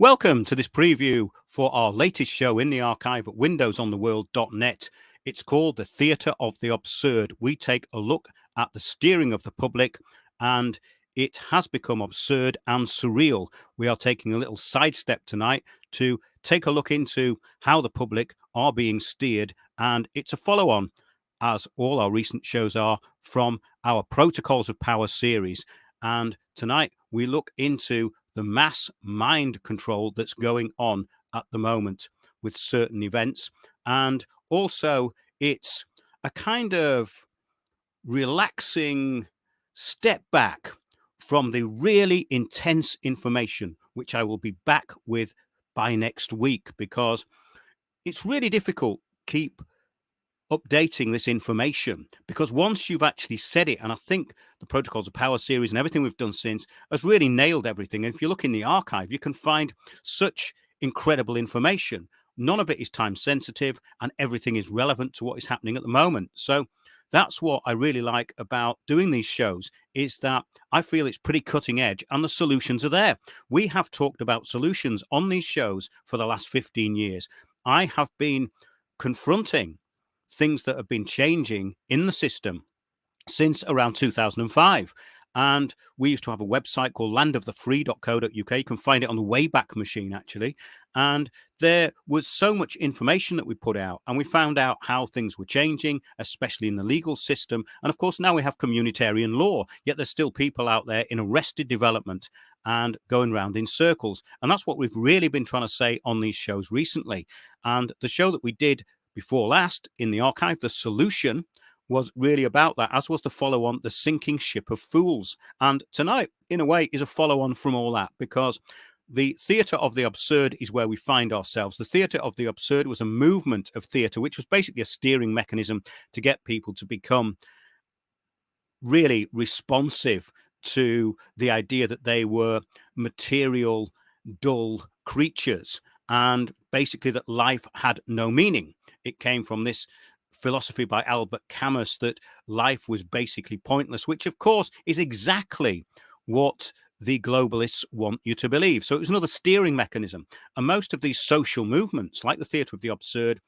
Welcome to this preview for our latest show in the archive at windowsontheworld.net. It's called The Theatre of the Absurd. We take a look at the steering of the public, and it has become absurd and surreal. We are taking a little sidestep tonight to take a look into how the public are being steered, and it's a follow-on, as all our recent shows are, from our Protocols of Power series. And tonight we look into the mass mind control that's going on at the moment with certain events. And also, it's a kind of relaxing step back from the really intense information, which I will be back with by next week, because it's really difficult to keep updating this information, because once you've actually said it, and I think the Protocols of Power series and everything we've done since has really nailed everything. And if you look in the archive, you can find such incredible information. None of it is time sensitive, and everything is relevant to what is happening at the moment. So that's what I really like about doing these shows, is that I feel it's pretty cutting edge and the solutions are there. We have talked about solutions on these shows for the last 15 years. I have been confronting things that have been changing in the system since around 2005. And we used to have a website called landofthefree.co.uk. You can find it on the Wayback Machine, actually. And there was so much information that we put out, and we found out how things were changing, especially in the legal system. And of course, now we have communitarian law, yet there's still people out there in arrested development and going round in circles. And that's what we've really been trying to say on these shows recently. And the show that we did before last in the archive, The Solution, was really about that, as was the follow-on, The Sinking Ship of Fools. And tonight, in a way, is a follow-on from all that, because the theatre of the absurd is where we find ourselves. The theatre of the absurd was a movement of theatre, which was basically a steering mechanism to get people to become really responsive to the idea that they were material, dull creatures, and basically that life had no meaning. It came from this philosophy by Albert Camus that life was basically pointless, which of course is exactly what the globalists want you to believe. So it was another steering mechanism. And most of these social movements, like the theatre of the absurd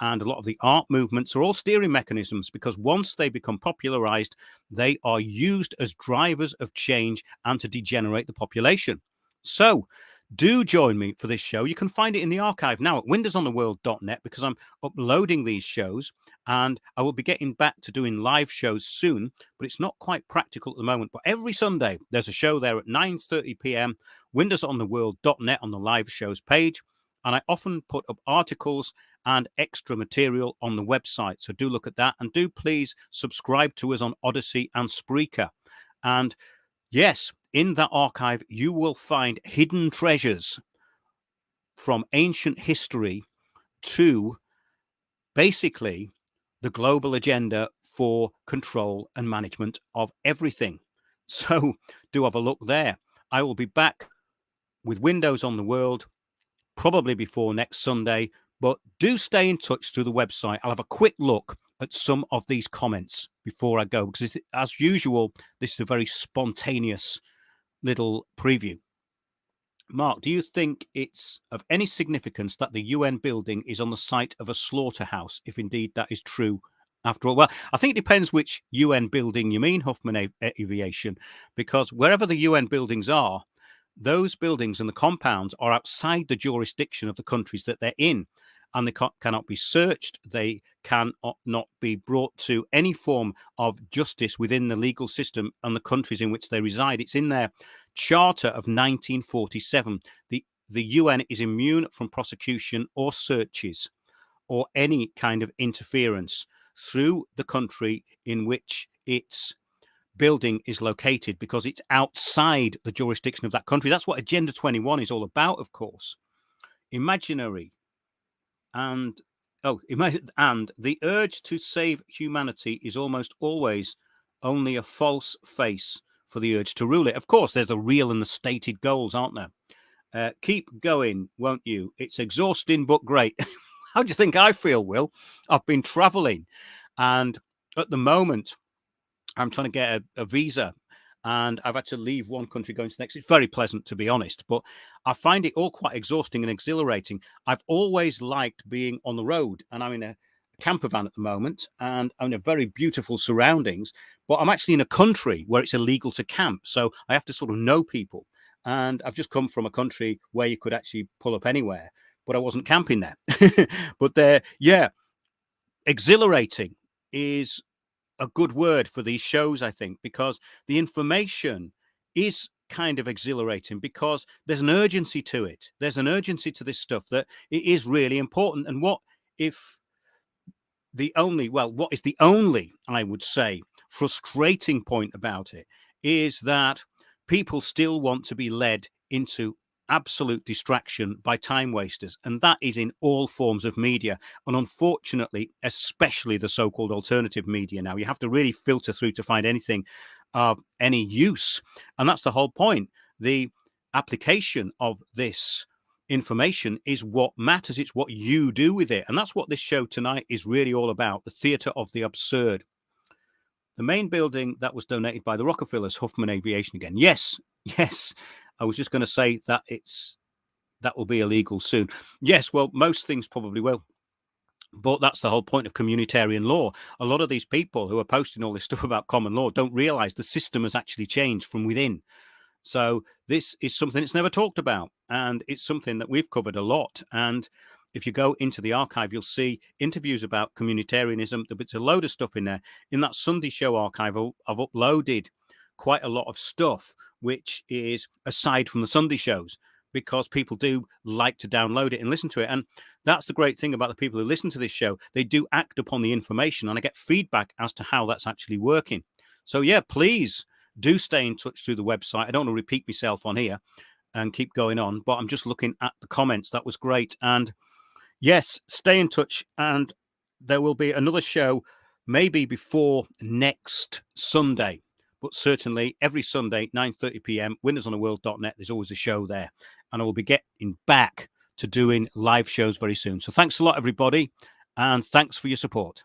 and a lot of the art movements, are all steering mechanisms, because once they become popularized, they are used as drivers of change and to degenerate the population. So do join me for this show. You can find it in the archive now at windowsontheworld.net, because I'm uploading these shows, and I will be getting back to doing live shows soon, but it's not quite practical at the moment. But every Sunday, there's a show there at 9:30 p.m, windowsontheworld.net on the live shows page. And I often put up articles and extra material on the website. So do look at that, and do please subscribe to us on Odyssey and Spreaker. And yes, in that archive, you will find hidden treasures from ancient history to basically the global agenda for control and management of everything. So do have a look there. I will be back with Windows on the World probably before next Sunday, but do stay in touch through the website. I'll have a quick look at some of these comments before I go, because as usual, this is a very spontaneous little preview. Mark, do you think it's of any significance that the UN building is on the site of a slaughterhouse, if indeed that is true after all? Well, I think it depends which UN building you mean, Huffman Aviation, because wherever the UN buildings are, those buildings and the compounds are outside the jurisdiction of the countries that they're in, and they cannot be searched. They cannot be brought to any form of justice within the legal system and the countries in which they reside. It's in their Charter of 1947. The UN is immune from prosecution or searches or any kind of interference through the country in which its building is located, because it's outside the jurisdiction of that country. That's what Agenda 21 is all about, of course. Imaginary and the urge to save humanity is almost always only a false face for the urge to rule it. Of course, there's the real and the stated goals, aren't there? Keep going, won't you? It's exhausting, but great. How do you think I feel, Will? I've been traveling, and at the moment, I'm trying to get a visa, and I've had to leave one country going to the next. It's very pleasant, to be honest, but I find it all quite exhausting and exhilarating. I've always liked being on the road, and I'm in a camper van at the moment, and I'm in a very beautiful surroundings, but I'm actually in a country where it's illegal to camp, so I have to sort of know people. And I've just come from a country where you could actually pull up anywhere, but I wasn't camping there. But yeah, exhilarating is a good word for these shows, I think, because the information is kind of exhilarating because there's an urgency to it. There's an urgency to this stuff that it is really important. And what if what is the only, I would say, frustrating point about it is that people still want to be led into absolute distraction by time wasters, and that is in all forms of media, and unfortunately especially the so-called alternative media. Now you have to really filter through to find anything of any use, and that's the whole point. The application of this information is what matters. It's what you do with it, and that's what this show tonight is really all about: the theater of the absurd. The main building that was donated by the Rockefellers, Huffman Aviation again. Yes, I was just going to say that that will be illegal soon. Yes, well, most things probably will. But that's the whole point of communitarian law. A lot of these people who are posting all this stuff about common law don't realize the system has actually changed from within. So this is something that's never talked about, and it's something that we've covered a lot. And if you go into the archive, you'll see interviews about communitarianism. There's a load of stuff in there. In that Sunday show archive, I've uploaded quite a lot of stuff, which is aside from the Sunday shows, because people do like to download it and listen to it. And that's the great thing about the people who listen to this show. They do act upon the information, and I get feedback as to how that's actually working. So yeah, please do stay in touch through the website. I don't want to repeat myself on here and keep going on, but I'm just looking at the comments. That was great. And yes, stay in touch, and there will be another show maybe before next Sunday, but certainly every Sunday, 9:30 p.m, windowsontheworld.net. There's always a show there, and I will be getting back to doing live shows very soon. So thanks a lot, everybody, and thanks for your support.